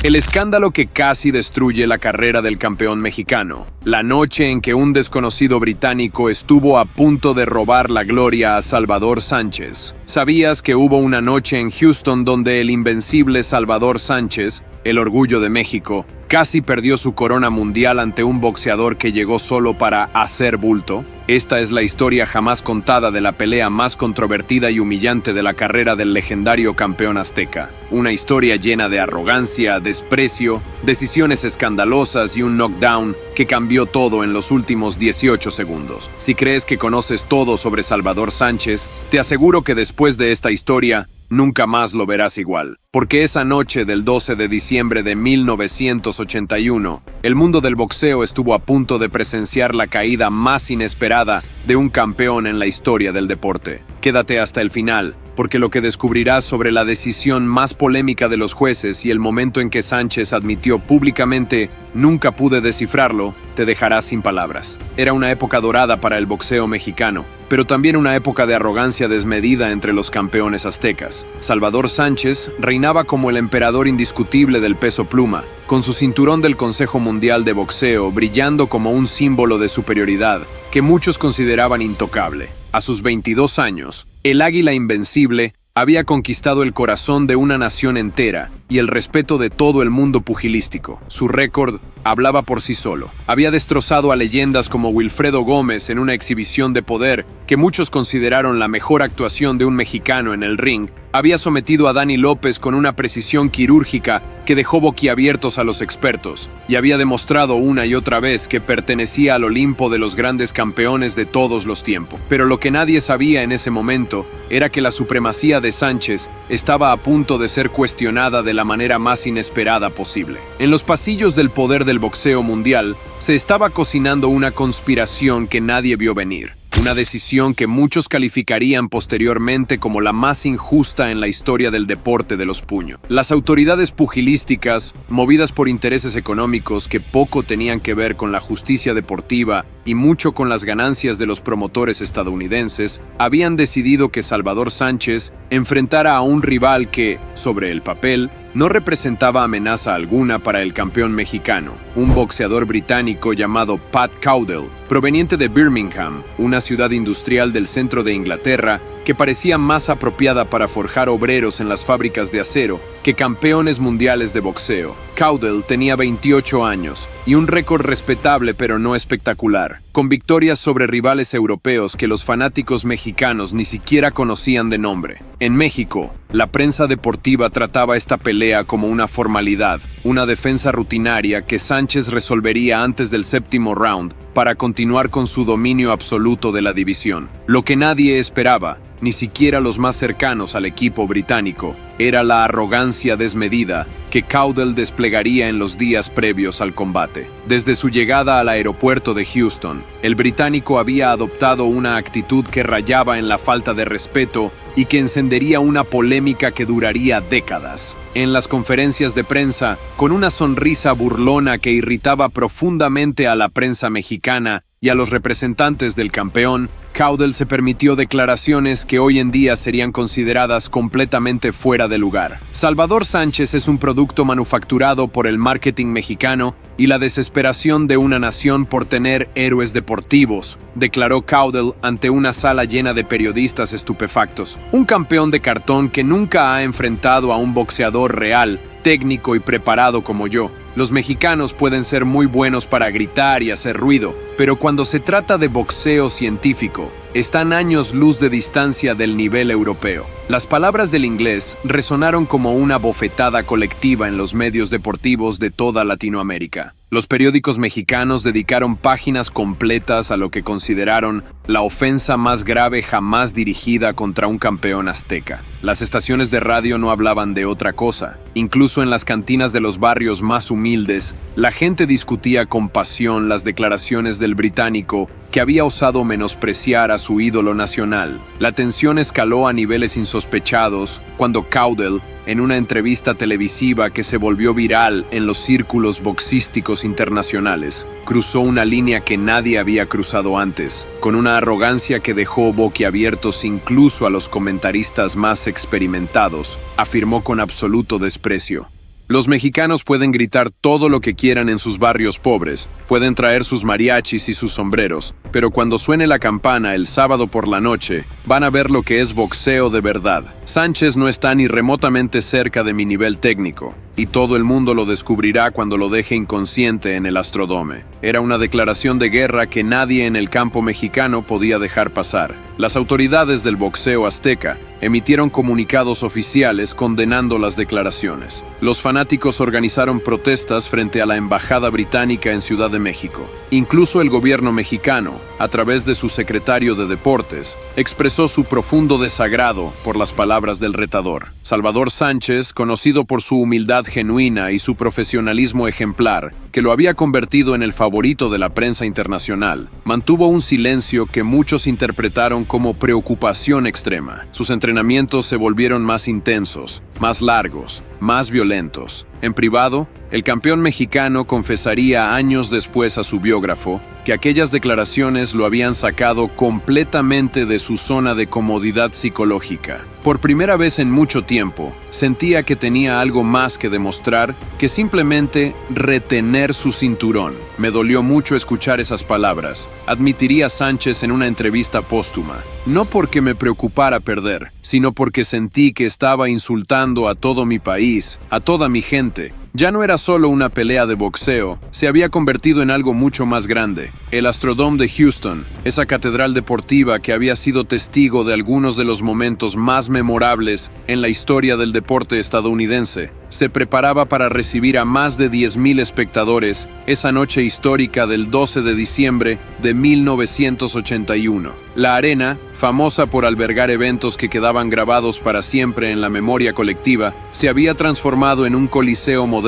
El escándalo que casi destruye la carrera del campeón mexicano. La noche en que un desconocido británico estuvo a punto de robar la gloria a Salvador Sánchez. ¿Sabías que hubo una noche en Houston donde el invencible Salvador Sánchez, el orgullo de México, casi perdió su corona mundial ante un boxeador que llegó solo para hacer bulto? Esta es la historia jamás contada de la pelea más controvertida y humillante de la carrera del legendario campeón azteca. Una historia llena de arrogancia, desprecio, decisiones escandalosas y un knockdown que cambió todo en los últimos 18 segundos. Si crees que conoces todo sobre Salvador Sánchez, te aseguro que después de esta historia, nunca más lo verás igual. Porque esa noche del 12 de diciembre de 1981, el mundo del boxeo estuvo a punto de presenciar la caída más inesperada de un campeón en la historia del deporte. Quédate hasta el final, porque lo que descubrirás sobre la decisión más polémica de los jueces y el momento en que Sánchez admitió públicamente "nunca pude descifrarlo", te dejará sin palabras. Era una época dorada para el boxeo mexicano, pero también una época de arrogancia desmedida entre los campeones aztecas. Salvador Sánchez reinaba como el emperador indiscutible del peso pluma, con su cinturón del Consejo Mundial de Boxeo brillando como un símbolo de superioridad que muchos consideraban intocable. A sus 22 años, el águila invencible había conquistado el corazón de una nación entera y el respeto de todo el mundo pugilístico. Su récord hablaba por sí solo. Había destrozado a leyendas como Wilfredo Gómez en una exhibición de poder que muchos consideraron la mejor actuación de un mexicano en el ring. Había sometido a Dani López con una precisión quirúrgica que dejó boquiabiertos a los expertos, y había demostrado una y otra vez que pertenecía al Olimpo de los grandes campeones de todos los tiempos. Pero lo que nadie sabía en ese momento era que la supremacía de Sánchez estaba a punto de ser cuestionada de la manera más inesperada posible. En los pasillos del poder del boxeo mundial, se estaba cocinando una conspiración que nadie vio venir. Una decisión que muchos calificarían posteriormente como la más injusta en la historia del deporte de los puños. Las autoridades pugilísticas, movidas por intereses económicos que poco tenían que ver con la justicia deportiva y mucho con las ganancias de los promotores estadounidenses, habían decidido que Salvador Sánchez enfrentara a un rival que, sobre el papel, no representaba amenaza alguna para el campeón mexicano, un boxeador británico llamado Pat Caudle, proveniente de Birmingham, una ciudad industrial del centro de Inglaterra que parecía más apropiada para forjar obreros en las fábricas de acero que campeones mundiales de boxeo. Caudle tenía 28 años y un récord respetable pero no espectacular, con victorias sobre rivales europeos que los fanáticos mexicanos ni siquiera conocían de nombre. En México, la prensa deportiva trataba esta pelea como una formalidad, una defensa rutinaria que Sánchez resolvería antes del séptimo round para continuar con su dominio absoluto de la división. Lo que nadie esperaba, ni siquiera los más cercanos al equipo británico, era la arrogancia desmedida que Caudle desplegaría en los días previos al combate. Desde su llegada al aeropuerto de Houston, el británico había adoptado una actitud que rayaba en la falta de respeto y que encendería una polémica que duraría décadas. En las conferencias de prensa, con una sonrisa burlona que irritaba profundamente a la prensa mexicana y a los representantes del campeón, Caudle se permitió declaraciones que hoy en día serían consideradas completamente fuera de lugar. Salvador Sánchez es un producto manufacturado por el marketing mexicano y la desesperación de una nación por tener héroes deportivos, declaró Caudle ante una sala llena de periodistas estupefactos. Un campeón de cartón que nunca ha enfrentado a un boxeador real, técnico y preparado como yo. Los mexicanos pueden ser muy buenos para gritar y hacer ruido, pero cuando se trata de boxeo científico, están años luz de distancia del nivel europeo. Las palabras del inglés resonaron como una bofetada colectiva en los medios deportivos de toda Latinoamérica. Los periódicos mexicanos dedicaron páginas completas a lo que consideraron la ofensa más grave jamás dirigida contra un campeón azteca. Las estaciones de radio no hablaban de otra cosa. Incluso en las cantinas de los barrios más humildes, la gente discutía con pasión las declaraciones del británico que había osado menospreciar a su ídolo nacional. La tensión escaló a niveles insospechados cuando Caudle, en una entrevista televisiva que se volvió viral en los círculos boxísticos internacionales, cruzó una línea que nadie había cruzado antes, con una arrogancia que dejó boquiabiertos incluso a los comentaristas más experimentados. Afirmó con absoluto desprecio: Los mexicanos pueden gritar todo lo que quieran en sus barrios pobres, pueden traer sus mariachis y sus sombreros, pero cuando suene la campana el sábado por la noche, van a ver lo que es boxeo de verdad. Sánchez no está ni remotamente cerca de mi nivel técnico, y todo el mundo lo descubrirá cuando lo deje inconsciente en el Astrodome. Era una declaración de guerra que nadie en el campo mexicano podía dejar pasar. Las autoridades del boxeo azteca emitieron comunicados oficiales condenando las declaraciones. Los fanáticos organizaron protestas frente a la embajada británica en Ciudad de México. Incluso el gobierno mexicano, a través de su secretario de Deportes, expresó su profundo desagrado por las palabras del retador. Salvador Sánchez, conocido por su humildad genuina y su profesionalismo ejemplar, que lo había convertido en el favorito de la prensa internacional, mantuvo un silencio que muchos interpretaron como preocupación extrema. Sus entrenamientos se volvieron más intensos, más largos, más violentos. En privado, el campeón mexicano confesaría años después a su biógrafo que aquellas declaraciones lo habían sacado completamente de su zona de comodidad psicológica. Por primera vez en mucho tiempo, sentía que tenía algo más que demostrar que simplemente retener su cinturón. Me dolió mucho escuchar esas palabras, admitiría Sánchez en una entrevista póstuma. No porque me preocupara perder, sino porque sentí que estaba insultando a todo mi país, a toda mi gente. Ya no era solo una pelea de boxeo, se había convertido en algo mucho más grande. El Astrodome de Houston, esa catedral deportiva que había sido testigo de algunos de los momentos más memorables en la historia del deporte estadounidense, se preparaba para recibir a más de 10,000 espectadores esa noche histórica del 12 de diciembre de 1981. La arena, famosa por albergar eventos que quedaban grabados para siempre en la memoria colectiva, se había transformado en un coliseo moderno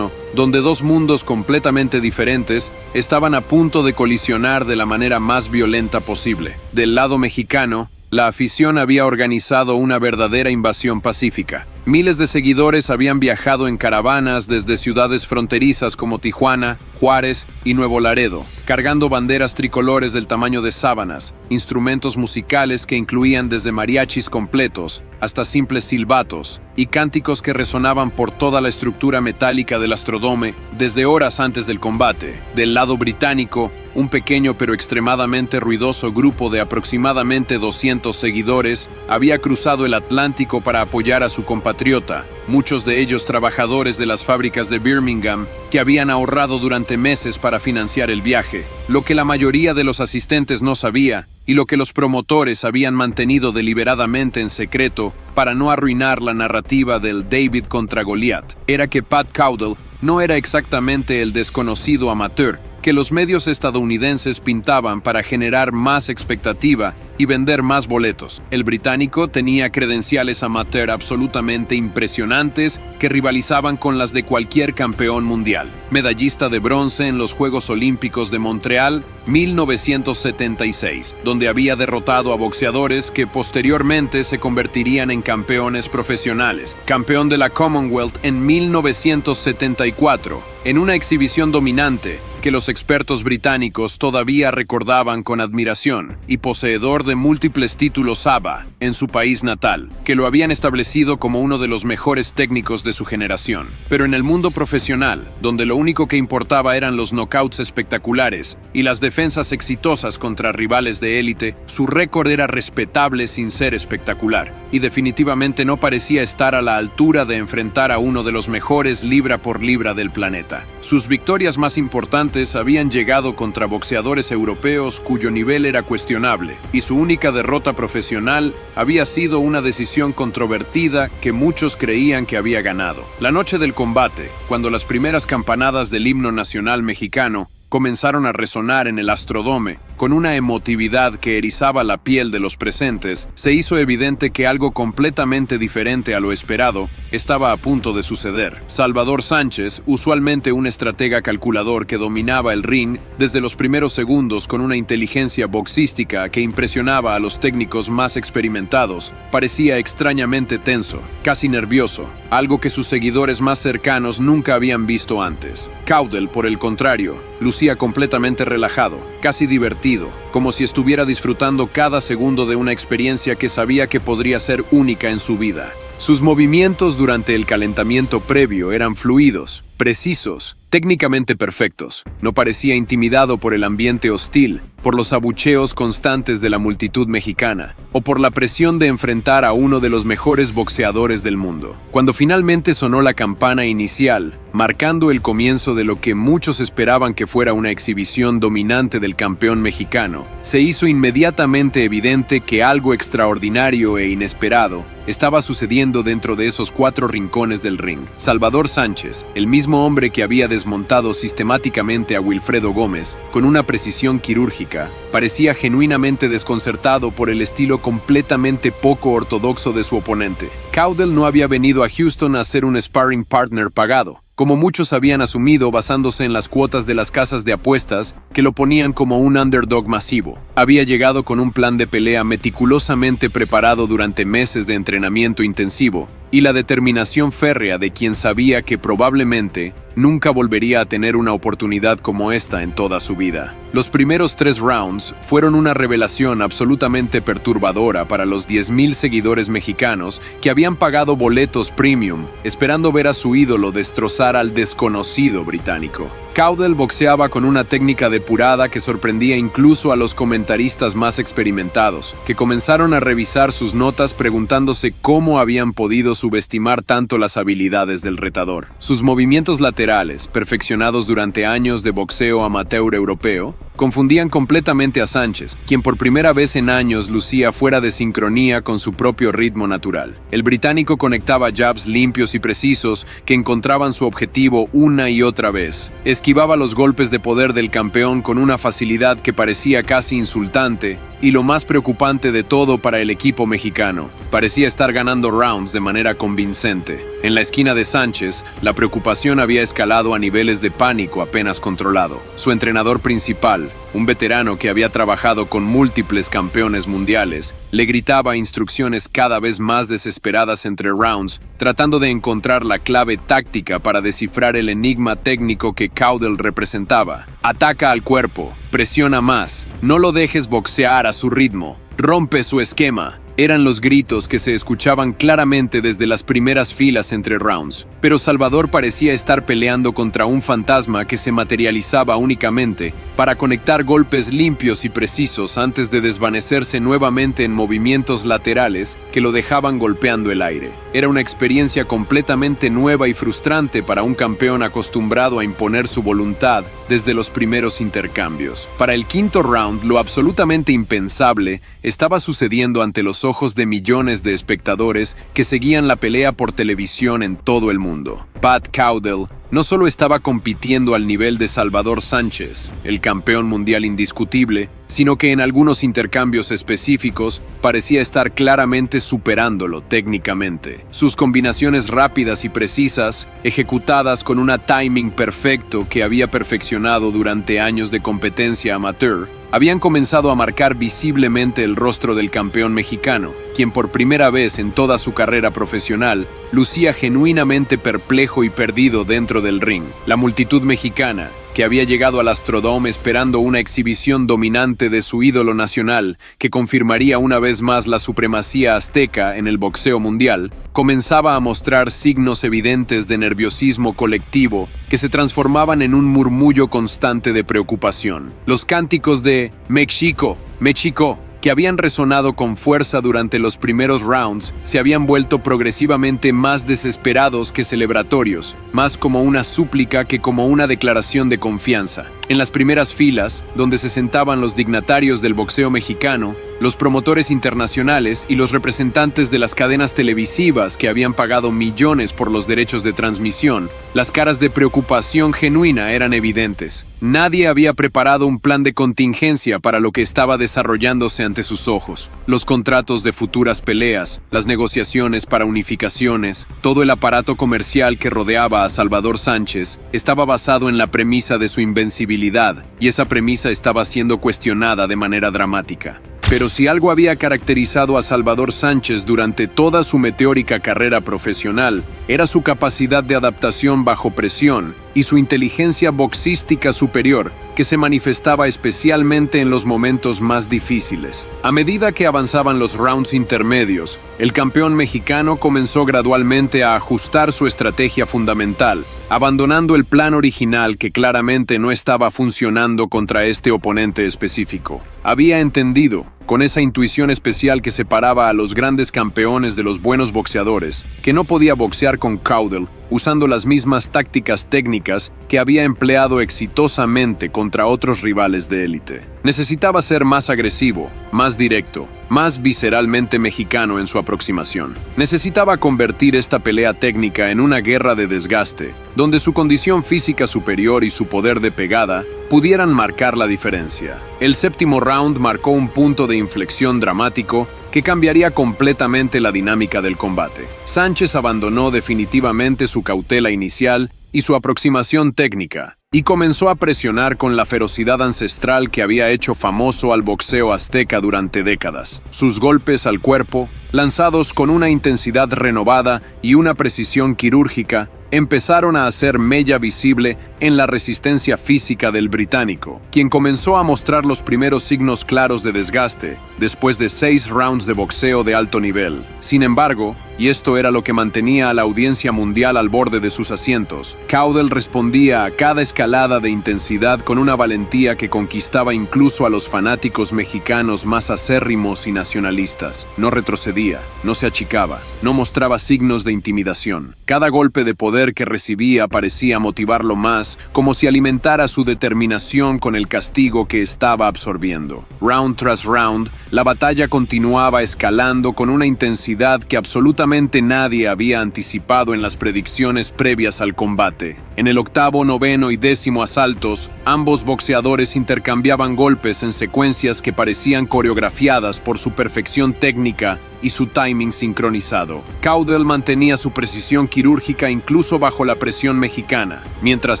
donde dos mundos completamente diferentes estaban a punto de colisionar de la manera más violenta posible. Del lado mexicano, la afición había organizado una verdadera invasión pacífica. Miles de seguidores habían viajado en caravanas desde ciudades fronterizas como Tijuana, Juárez y Nuevo Laredo, cargando banderas tricolores del tamaño de sábanas, instrumentos musicales que incluían desde mariachis completos hasta simples silbatos y cánticos que resonaban por toda la estructura metálica del Astrodome desde horas antes del combate. Del lado británico, un pequeño pero extremadamente ruidoso grupo de aproximadamente 200 seguidores había cruzado el Atlántico para apoyar a su compatriota, muchos de ellos trabajadores de las fábricas de Birmingham que habían ahorrado durante meses para financiar el viaje. Lo que la mayoría de los asistentes no sabía, y lo que los promotores habían mantenido deliberadamente en secreto para no arruinar la narrativa del David contra Goliat, era que Pat Caudle no era exactamente el desconocido amateur que los medios estadounidenses pintaban para generar más expectativa y vender más boletos. El británico tenía credenciales amateur absolutamente impresionantes que rivalizaban con las de cualquier campeón mundial. Medallista de bronce en los Juegos Olímpicos de Montreal, 1976, donde había derrotado a boxeadores que posteriormente se convertirían en campeones profesionales. Campeón de la Commonwealth en 1974, en una exhibición dominante que los expertos británicos todavía recordaban con admiración, y poseedor de múltiples títulos ABA en su país natal, que lo habían establecido como uno de los mejores técnicos de su generación. Pero en el mundo profesional, donde lo único que importaba eran los knockouts espectaculares y las defensas exitosas contra rivales de élite, su récord era respetable sin ser espectacular, y definitivamente no parecía estar a la altura de enfrentar a uno de los mejores libra por libra del planeta. Sus victorias más importantes habían llegado contra boxeadores europeos cuyo nivel era cuestionable, y su única derrota profesional había sido una decisión controvertida que muchos creían que había ganado. La noche del combate, cuando las primeras campanadas del himno nacional mexicano comenzaron a resonar en el Astrodome con una emotividad que erizaba la piel de los presentes, se hizo evidente que algo completamente diferente a lo esperado estaba a punto de suceder. Salvador Sánchez, usualmente un estratega calculador que dominaba el ring desde los primeros segundos con una inteligencia boxística que impresionaba a los técnicos más experimentados, parecía extrañamente tenso, casi nervioso, algo que sus seguidores más cercanos nunca habían visto antes. Caudle, por el contrario, lucía completamente relajado, casi divertido, como si estuviera disfrutando cada segundo de una experiencia que sabía que podría ser única en su vida. Sus movimientos durante el calentamiento previo eran fluidos, precisos, técnicamente perfectos. No parecía intimidado por el ambiente hostil, por los abucheos constantes de la multitud mexicana, o por la presión de enfrentar a uno de los mejores boxeadores del mundo. Cuando finalmente sonó la campana inicial, marcando el comienzo de lo que muchos esperaban que fuera una exhibición dominante del campeón mexicano, se hizo inmediatamente evidente que algo extraordinario e inesperado estaba sucediendo dentro de esos 4 rincones del ring. Salvador Sánchez, el mismo hombre que había desmontado sistemáticamente a Wilfredo Gómez con una precisión quirúrgica, parecía genuinamente desconcertado por el estilo completamente poco ortodoxo de su oponente. Caudle no había venido a Houston a ser un sparring partner pagado, como muchos habían asumido basándose en las cuotas de las casas de apuestas que lo ponían como un underdog masivo. Había llegado con un plan de pelea meticulosamente preparado durante meses de entrenamiento intensivo y la determinación férrea de quien sabía que probablemente nunca volvería a tener una oportunidad como esta en toda su vida. Los primeros 3 rounds fueron una revelación absolutamente perturbadora para los 10,000 seguidores mexicanos que habían pagado boletos premium, esperando ver a su ídolo destrozar al desconocido británico. Caudle boxeaba con una técnica depurada que sorprendía incluso a los comentaristas más experimentados, que comenzaron a revisar sus notas preguntándose cómo habían podido subestimar tanto las habilidades del retador. Sus movimientos laterales, perfeccionados durante años de boxeo amateur europeo, confundían completamente a Sánchez, quien por primera vez en años lucía fuera de sincronía con su propio ritmo natural. El británico conectaba jabs limpios y precisos que encontraban su objetivo una y otra vez. Esquivaba los golpes de poder del campeón con una facilidad que parecía casi insultante, y lo más preocupante de todo para el equipo mexicano, parecía estar ganando rounds de manera convincente. En la esquina de Sánchez, la preocupación había escalado a niveles de pánico apenas controlado. Su entrenador principal, un veterano que había trabajado con múltiples campeones mundiales, le gritaba instrucciones cada vez más desesperadas entre rounds, tratando de encontrar la clave táctica para descifrar el enigma técnico que Caudle representaba. Ataca al cuerpo, presiona más, no lo dejes boxear a su ritmo, rompe su esquema. Eran los gritos que se escuchaban claramente desde las primeras filas entre rounds, pero Salvador parecía estar peleando contra un fantasma que se materializaba únicamente para conectar golpes limpios y precisos antes de desvanecerse nuevamente en movimientos laterales que lo dejaban golpeando el aire. Era una experiencia completamente nueva y frustrante para un campeón acostumbrado a imponer su voluntad desde los primeros intercambios. Para el 5º round, lo absolutamente impensable estaba sucediendo ante los ojos de millones de espectadores que seguían la pelea por televisión en todo el mundo. Pat Caudle no solo estaba compitiendo al nivel de Salvador Sánchez, el campeón mundial indiscutible, sino que en algunos intercambios específicos parecía estar claramente superándolo técnicamente. Sus combinaciones rápidas y precisas, ejecutadas con un timing perfecto que había perfeccionado durante años de competencia amateur, habían comenzado a marcar visiblemente el rostro del campeón mexicano, quien por primera vez en toda su carrera profesional lucía genuinamente perplejo y perdido dentro del ring. La multitud mexicana, que había llegado al Astrodome esperando una exhibición dominante de su ídolo nacional que confirmaría una vez más la supremacía azteca en el boxeo mundial, comenzaba a mostrar signos evidentes de nerviosismo colectivo que se transformaban en un murmullo constante de preocupación. Los cánticos de «México, México», que habían resonado con fuerza durante los primeros rounds, se habían vuelto progresivamente más desesperados que celebratorios, más como una súplica que como una declaración de confianza. En las primeras filas, donde se sentaban los dignatarios del boxeo mexicano, los promotores internacionales y los representantes de las cadenas televisivas que habían pagado millones por los derechos de transmisión, las caras de preocupación genuina eran evidentes. Nadie había preparado un plan de contingencia para lo que estaba desarrollándose ante sus ojos. Los contratos de futuras peleas, las negociaciones para unificaciones, todo el aparato comercial que rodeaba a Salvador Sánchez estaba basado en la premisa de su invencibilidad, y esa premisa estaba siendo cuestionada de manera dramática. Pero si algo había caracterizado a Salvador Sánchez durante toda su meteórica carrera profesional, era su capacidad de adaptación bajo presión y su inteligencia boxística superior, que se manifestaba especialmente en los momentos más difíciles. A medida que avanzaban los rounds intermedios, el campeón mexicano comenzó gradualmente a ajustar su estrategia fundamental, abandonando el plan original que claramente no estaba funcionando contra este oponente específico. Había entendido, con esa intuición especial que separaba a los grandes campeones de los buenos boxeadores, que no podía boxear con Caudle usando las mismas tácticas técnicas que había empleado exitosamente contra otros rivales de élite. Necesitaba ser más agresivo, más directo, más visceralmente mexicano en su aproximación. Necesitaba convertir esta pelea técnica en una guerra de desgaste, donde su condición física superior y su poder de pegada pudieran marcar la diferencia. El séptimo round marcó un punto de inflexión dramático que cambiaría completamente la dinámica del combate. Sánchez abandonó definitivamente su cautela inicial y su aproximación técnica, y comenzó a presionar con la ferocidad ancestral que había hecho famoso al boxeo azteca durante décadas. Sus golpes al cuerpo, lanzados con una intensidad renovada y una precisión quirúrgica, empezaron a hacer mella visible en la resistencia física del británico, quien comenzó a mostrar los primeros signos claros de desgaste después de 6 rounds de boxeo de alto nivel. Sin embargo, y esto era lo que mantenía a la audiencia mundial al borde de sus asientos, Caudle respondía a cada escalada de intensidad con una valentía que conquistaba incluso a los fanáticos mexicanos más acérrimos y nacionalistas. No retrocedía, no se achicaba, no mostraba signos de intimidación. Cada golpe de poder que recibía parecía motivarlo más, como si alimentara su determinación con el castigo que estaba absorbiendo. Round tras round, la batalla continuaba escalando con una intensidad que absolutamente nadie había anticipado en las predicciones previas al combate. En el octavo, noveno y décimo asaltos, ambos boxeadores intercambiaban golpes en secuencias que parecían coreografiadas por su perfección técnica y su timing sincronizado. Caudle mantenía su precisión quirúrgica incluso bajo la presión mexicana, mientras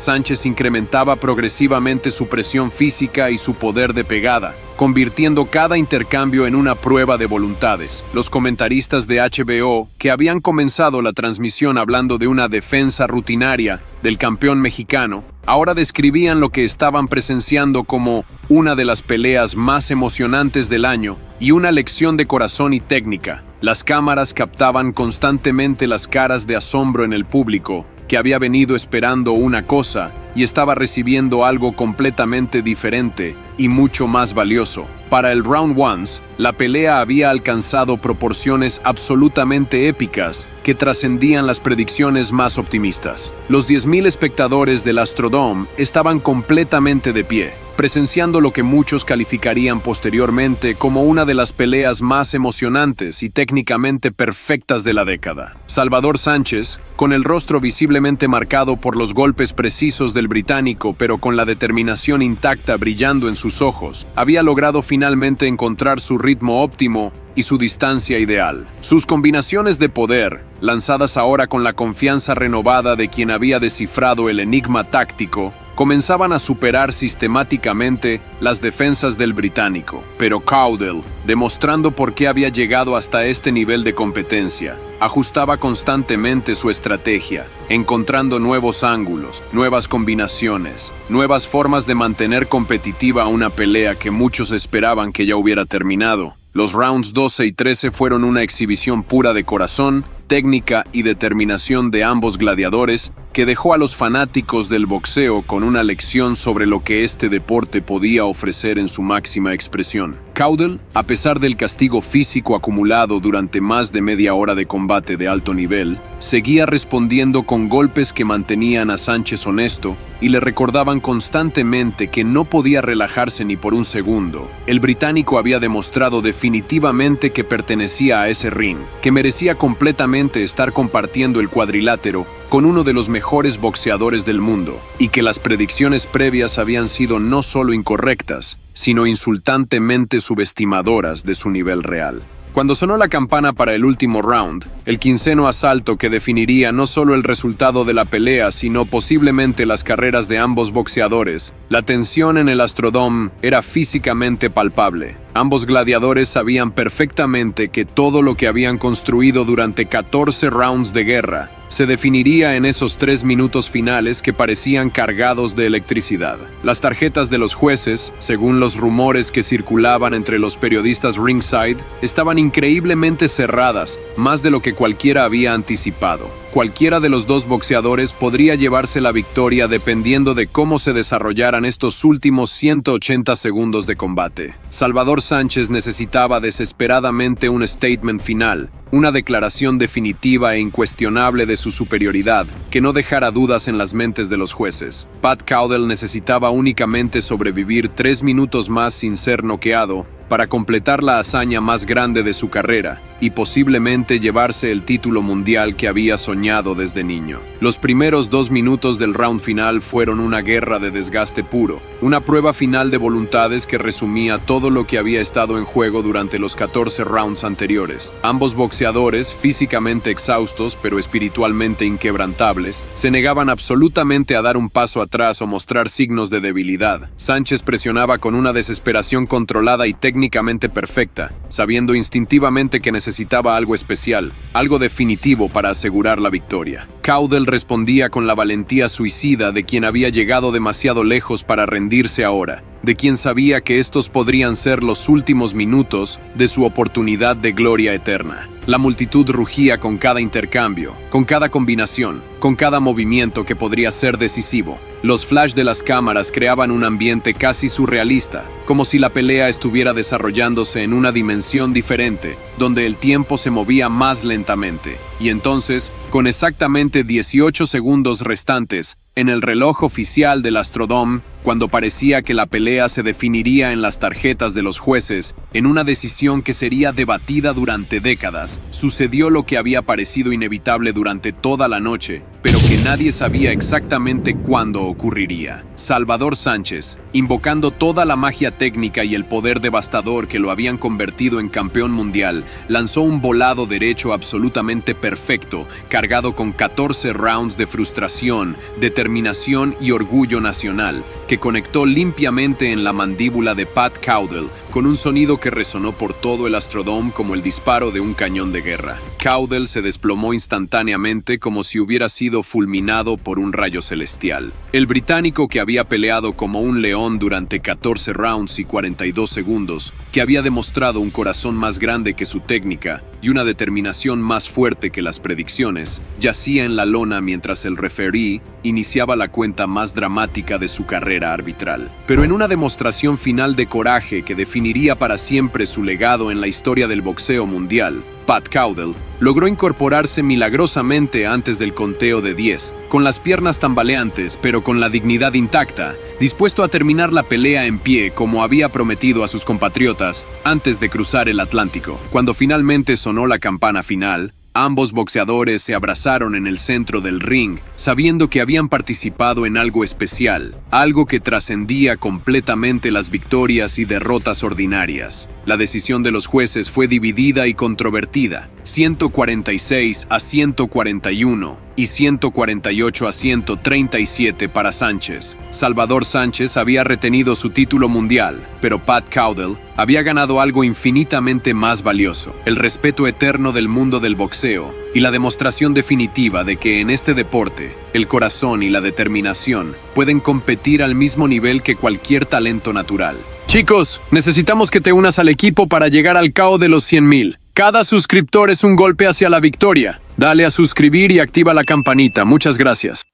Sánchez incrementaba progresivamente su presión física y su poder de pegada, convirtiendo cada intercambio en una prueba de voluntades. Los comentaristas de HBO, que habían comenzado la transmisión hablando de una defensa rutinaria del campeón mexicano, ahora describían lo que estaban presenciando como una de las peleas más emocionantes del año y una lección de corazón y técnica. Las cámaras captaban constantemente las caras de asombro en el público, que había venido esperando una cosa y estaba recibiendo algo completamente diferente y mucho más valioso. Para el Round Ones, la pelea había alcanzado proporciones absolutamente épicas que trascendían las predicciones más optimistas. Los 10,000 espectadores del Astrodome estaban completamente de pie, presenciando lo que muchos calificarían posteriormente como una de las peleas más emocionantes y técnicamente perfectas de la década. Salvador Sánchez, con el rostro visiblemente marcado por los golpes precisos del británico, pero con la determinación intacta brillando en sus ojos, había logrado finalmente encontrar su ritmo óptimo y su distancia ideal. Sus combinaciones de poder, lanzadas ahora con la confianza renovada de quien había descifrado el enigma táctico, comenzaban a superar sistemáticamente las defensas del británico. Pero Caudle, demostrando por qué había llegado hasta este nivel de competencia, ajustaba constantemente su estrategia, encontrando nuevos ángulos, nuevas combinaciones, nuevas formas de mantener competitiva una pelea que muchos esperaban que ya hubiera terminado. Los rounds 12 y 13 fueron una exhibición pura de corazón, técnica y determinación de ambos gladiadores, que dejó a los fanáticos del boxeo con una lección sobre lo que este deporte podía ofrecer en su máxima expresión. Caudle, a pesar del castigo físico acumulado durante más de media hora de combate de alto nivel, seguía respondiendo con golpes que mantenían a Sánchez honesto y le recordaban constantemente que no podía relajarse ni por un segundo. El británico había demostrado definitivamente que pertenecía a ese ring, que merecía completamente estar compartiendo el cuadrilátero con uno de los mejores boxeadores del mundo, y que las predicciones previas habían sido no solo incorrectas, sino insultantemente subestimadoras de su nivel real. Cuando sonó la campana para el último round, el quinceno asalto que definiría no solo el resultado de la pelea, sino posiblemente las carreras de ambos boxeadores, la tensión en el Astrodome era físicamente palpable. Ambos gladiadores sabían perfectamente que todo lo que habían construido durante 14 rounds de guerra se definiría en esos 3 minutos finales que parecían cargados de electricidad. Las tarjetas de los jueces, según los rumores que circulaban entre los periodistas ringside, estaban increíblemente cerradas, más de lo que cualquiera había anticipado. Cualquiera de los dos boxeadores podría llevarse la victoria dependiendo de cómo se desarrollaran estos últimos 180 segundos de combate. Salvador Sánchez necesitaba desesperadamente un statement final, una declaración definitiva e incuestionable de su superioridad, que no dejara dudas en las mentes de los jueces. Pat Caudle necesitaba únicamente sobrevivir 3 minutos más sin ser noqueado para completar la hazaña más grande de su carrera y posiblemente llevarse el título mundial que había soñado desde niño. Los primeros 2 minutos del round final fueron una guerra de desgaste puro, una prueba final de voluntades que resumía todo lo que había estado en juego durante los 14 rounds anteriores. Ambos boxeadores, físicamente exhaustos pero espiritualmente inquebrantables, se negaban absolutamente a dar un paso atrás o mostrar signos de debilidad. Sánchez presionaba con una desesperación controlada y técnicamente perfecta, sabiendo instintivamente que necesitaba algo especial, algo definitivo para asegurar la victoria. Caudle respondía con la valentía suicida de quien había llegado demasiado lejos para rendirse ahora, de quien sabía que estos podrían ser los últimos minutos de su oportunidad de gloria eterna. La multitud rugía con cada intercambio, con cada combinación, con cada movimiento que podría ser decisivo. Los flash de las cámaras creaban un ambiente casi surrealista, como si la pelea estuviera desarrollándose en una dimensión diferente, donde el tiempo se movía más lentamente. Y entonces, con exactamente 18 segundos restantes, en el reloj oficial del Astrodome, cuando parecía que la pelea se definiría en las tarjetas de los jueces, en una decisión que sería debatida durante décadas, sucedió lo que había parecido inevitable durante toda la noche, pero que nadie sabía exactamente cuándo ocurriría. Salvador Sánchez, invocando toda la magia técnica y el poder devastador que lo habían convertido en campeón mundial, lanzó un volado derecho absolutamente perfecto, cargado con 14 rounds de frustración, determinación y orgullo nacional, que conectó limpiamente en la mandíbula de Pat Caudle, con un sonido que resonó por todo el Astrodome como el disparo de un cañón de guerra. Caudle se desplomó instantáneamente como si hubiera sido fulminado por un rayo celestial. El británico, que había peleado como un león durante 14 rounds y 42 segundos, que había demostrado un corazón más grande que su técnica y una determinación más fuerte que las predicciones, yacía en la lona mientras el referee iniciaba la cuenta más dramática de su carrera arbitral. Pero en una demostración final de coraje que definiría para siempre su legado en la historia del boxeo mundial, Pat Caudle logró incorporarse milagrosamente antes del conteo de 10, con las piernas tambaleantes pero con la dignidad intacta, dispuesto a terminar la pelea en pie como había prometido a sus compatriotas antes de cruzar el Atlántico. Cuando finalmente sonó la campana final, ambos boxeadores se abrazaron en el centro del ring, sabiendo que habían participado en algo especial, algo que trascendía completamente las victorias y derrotas ordinarias. La decisión de los jueces fue dividida y controvertida, 146 a 141 y 148 a 137 para Sánchez. Salvador Sánchez había retenido su título mundial, pero Pat Caudle había ganado algo infinitamente más valioso: el respeto eterno del mundo del boxeo y la demostración definitiva de que en este deporte, el corazón y la determinación pueden competir al mismo nivel que cualquier talento natural. Chicos, necesitamos que te unas al equipo para llegar al KO de los 100,000. Cada suscriptor es un golpe hacia la victoria. Dale a suscribir y activa la campanita. Muchas gracias.